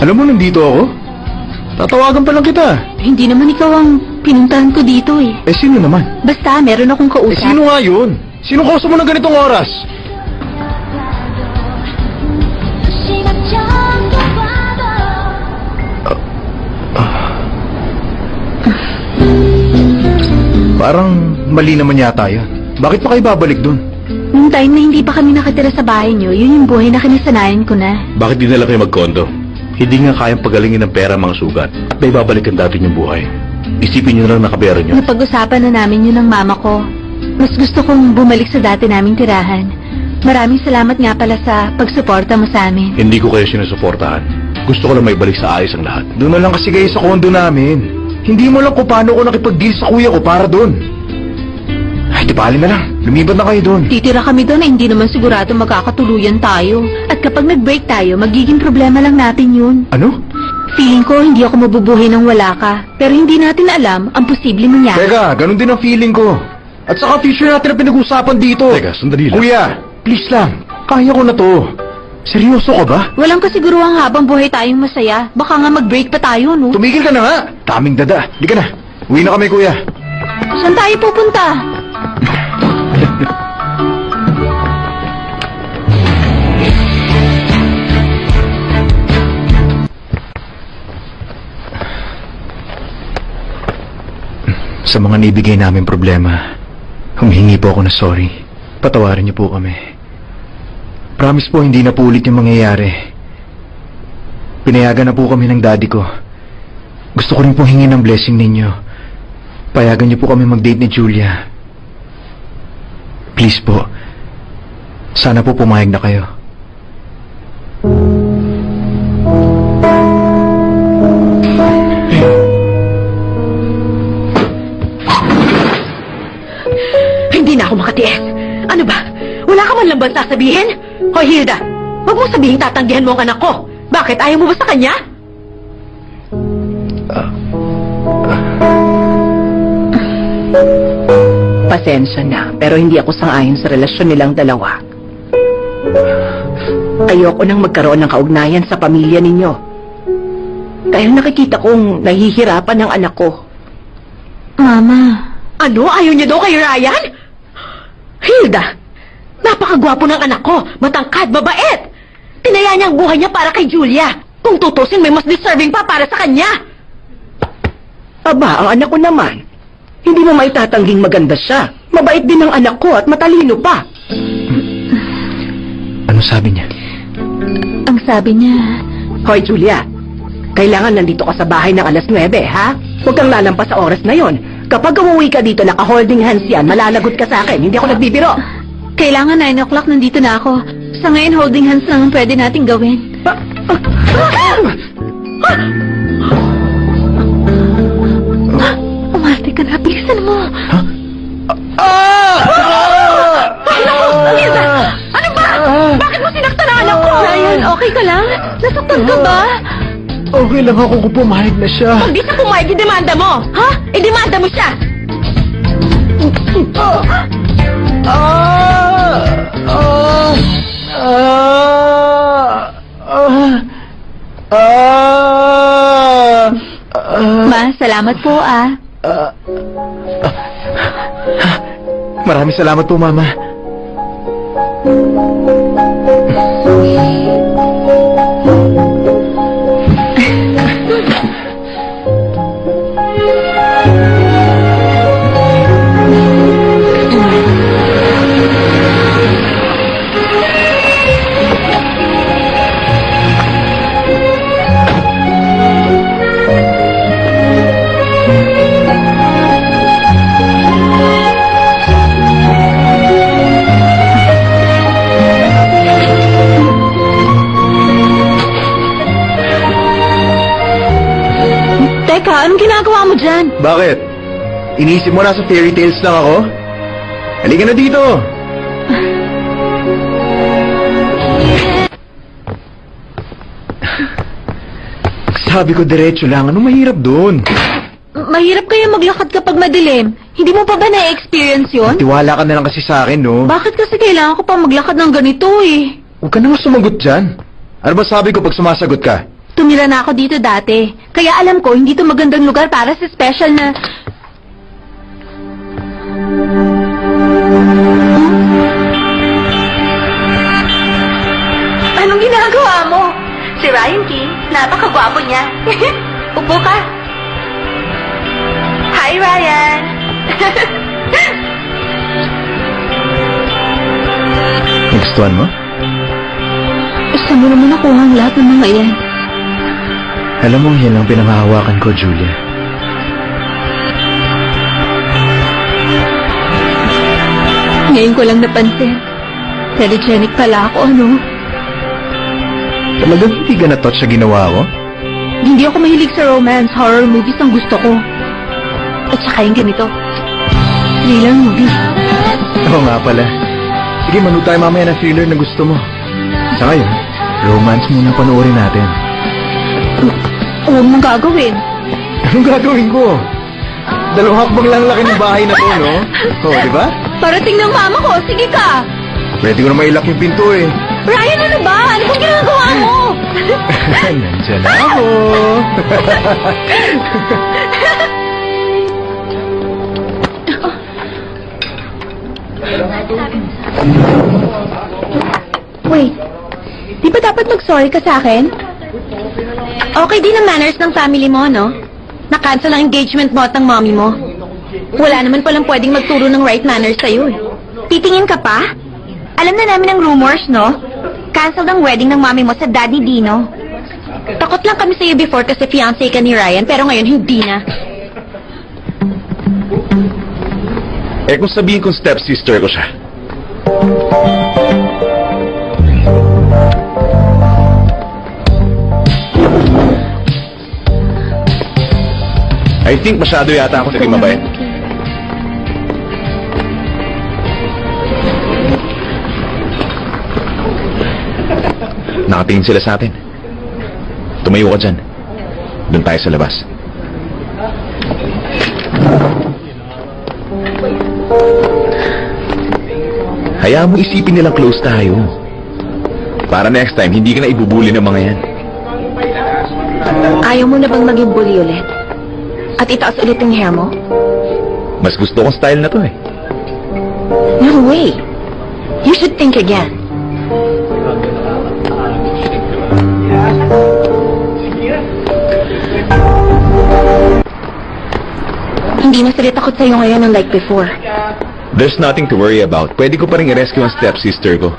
Alam mo, nandito ako. Tatawagan pa lang kita. Hindi naman ikaw ang pinuntahan ko dito eh. Eh, sino naman? Basta, meron akong Eh, kausap. sino nga yun? Sino kausap mo ng ganitong oras? Parang mali naman yata yun. Bakit pa kayo babalik dun? Nung time na hindi pa kami nakatira sa bahay niyo, yun yung buhay na kinasanayan ko na. Bakit di nila kayo magkondo? Hindi nga kayang pagalingin ng pera mga sugat at may babalikan dati yung buhay. Isipin nyo na lang nakabayaran nyo. Napag-usapan na namin yun ng mama ko. Mas gusto kong bumalik sa dati naming tirahan. Maraming salamat nga pala sa pagsuporta mo sa amin. Hindi ko kayo sinusuportahan. Gusto ko lang may balik sa ayos ang lahat. Doon na lang kasi kayo sa kondo namin. Hindi mo lang kung paano ko nakipag-deal sa kuya ko para doon. Ay, di bali na lang. Lumipat na kayo doon. Titira kami doon na hindi naman sigurado magkakatuluyan tayo. At kapag nag-break tayo, magiging problema lang natin yun. Ano? Feeling ko hindi ako mabubuhay nang wala ka. Pero hindi natin alam ang posible mangyari. Teka, ganun din ang feeling ko. At saka future natin ang pinag-usapan dito. Teka, sandali lang. Kuya, please lang. Kaya ko na to. Seryoso ka ba? Walang kasiguruhang habang buhay tayong masaya. Baka nga mag-break pa tayo, no? Tumigil ka na nga. Daming dada. Hindi ka na. Uwi na kami, kuya. Saan tayo pupunta? Sa mga naibigay namin problema, humihingi po ako na sorry. Patawarin niyo po kami. Promise po, hindi na po ulit yung mangyayari. Pinayagan na po kami ng daddy ko. Gusto ko rin po hingin ng blessing ninyo. Payagan niyo po kami mag-date ni Julia. Please po. Sana po pumayag na kayo. Hindi na ako makatiis. Ano ba? Wala ka man lang ba sasabihin? Hoy, Hilda, huwag mong sabihin tatanggihan mo ang anak ko. Bakit? Ayaw mo ba sa kanya? Pasensya na, pero hindi ako sang-ayon sa relasyon nilang dalawa. Ayoko nang magkaroon ng kaugnayan sa pamilya ninyo. Dahil nakikita kong nahihirapan ng anak ko. Mama. Ano? Ayaw niya daw kay Ryan? Hilda, napakagwapo ng anak ko. Matangkad, mabait. Tinaya niya ang buhay niya para kay Julia. Kung tutusin, may mas deserving pa para sa kanya. Aba, ang anak ko naman. Hindi mo maitatangging maganda siya. Mabait din ang anak ko at matalino pa. Ano sabi niya? Ang sabi niya, Hoy, Julia. Kailangan nandito ka sa bahay ng 9:00, ha? Huwag kang lalampas sa oras na yon. Kapag umuwi ka dito, naka-holding hands yan, malalagot ka sa akin. Hindi ako nagbibiro. kailangan 9 o'clock nandito na ako. Sa ngayon, holding hands lang ang pwede nating gawin. Umarte ka na, bilisan mo. Hilda! Ano ba? Bakit mo sinaktan ang anak ko? Ryan, okay ka lang? Nasaktan ka ba? Okay lang ako kung pumayag na siya. Pag di siya pumayag, idemanda mo. Ha? Idemanda mo siya. Ma, salamat po Maraming salamat po, Mama. Teka, anong ginagawa mo dyan? Bakit? Iniisip mo na sa fairy tales lang ako? Halika na dito! Sabi ko diretso lang, anong mahirap doon? Mahirap kaya maglakad kapag madilim. Hindi mo pa ba na-experience yun? Tiwala ka na lang kasi sa akin, no? Bakit kasi kailangan ko pa maglakad ng ganito eh? Huwag ka naman sumagot dyan. Ano ba sabi ko pag sumasagot ka? Tumira na ako dito dati. Kaya alam ko, hindi to magandang lugar para sa special na... Anong ginagawa mo? Si Ryan King, napakagwapo niya. Upo ka. Hi, Ryan. Nagustuhan mo? Gusto mo naman nakuha ang lahat ng mga yan. Alam mo, yan ang pinangahawakan ko, Julia. Ngayon ko lang napansin. Telegenic pala ako, ano? Talagang hindi ka na-touch sa ginawa ko? Hindi ako mahilig sa romance, horror movies ang gusto ko. At saka yung ganito. Thriller movies. Oo nga pala. Sige, manood tayo mamaya ng thriller na gusto mo. Sa ngayon, romance muna panoorin natin. Huwag mong gagawin. Anong gagawin ko? Dalawang hakbang lang laki ng bahay na to, no? Oo, di ba? Parating ng mama ko, sige ka! Pwede ko na mailak yung pinto eh. Ryan, ano ba? Ano bang ginagawa mo? Nandiyan na ako. Wait, di ba dapat mag-sorry ka sa akin? Okay din ang manners ng family mo, no? Na-cancel ang engagement mo at ng mommy mo. Wala naman palang pwedeng magturo ng right manners sa'yo, eh. Titingin ka pa? Alam na namin ang rumors, no? Cancel ang wedding ng mommy mo sa Daddy Dino. Takot lang kami sa'yo before kasi fiancé ka ni Ryan, pero ngayon hindi na. Eh kung sabihin kong stepsister ko siya. I think masyado yata ako naging mabait. Nakatingin sila sa atin. Tumayo ka dyan. Doon tayo sa labas. Hayaan mo isipin nilang close tayo. Para next time, hindi ka na ibubuli ng mga yan. Ayaw mo na bang maging bully ulit? At itaas ulit yung hair mo? Mas gusto kong style na to eh. No way. You should think again. Hindi na sila takot sa'yo ngayon unlike before. There's nothing to worry about. Pwede ko pa rin i-rescue ang stepsister ko.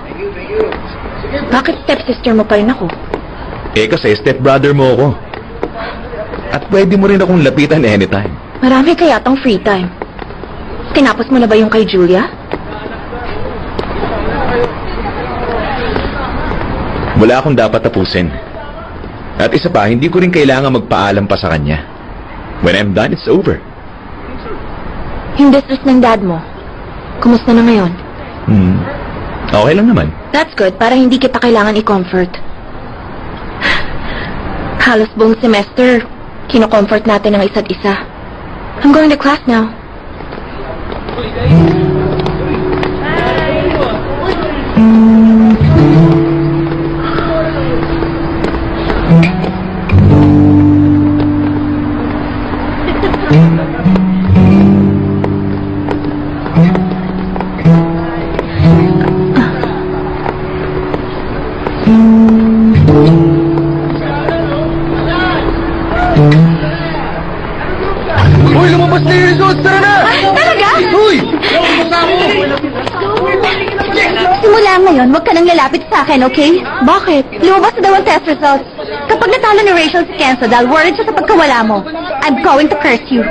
Bakit stepsister mo pa rin ako? Eh kasi stepbrother mo ako. At pwede mo rin akong lapitan anytime. Marami kaya tong free time. Tinapos mo na ba yung kay Julia? Wala akong dapat tapusin. At isa pa, hindi ko rin kailangan magpaalam pa sa kanya. When I'm done, it's over. Yung distress ng dad mo. Kumusta na ngayon? Okay lang naman. That's good, para hindi kita kailangan i-comfort. Halos buong semester, kino-comfort natin ang isa't isa. I'm going to class now. Uy, lumabas na yung results! Tara na! Talaga? Uy! Simula ngayon, huwag ka nang lalapit sa akin, okay? Bakit? Lumabas na daw ang test results. Kapag natalo ni Rachel si Kenzo dahil worried siya sa pagkawala mo, I'm going to curse you.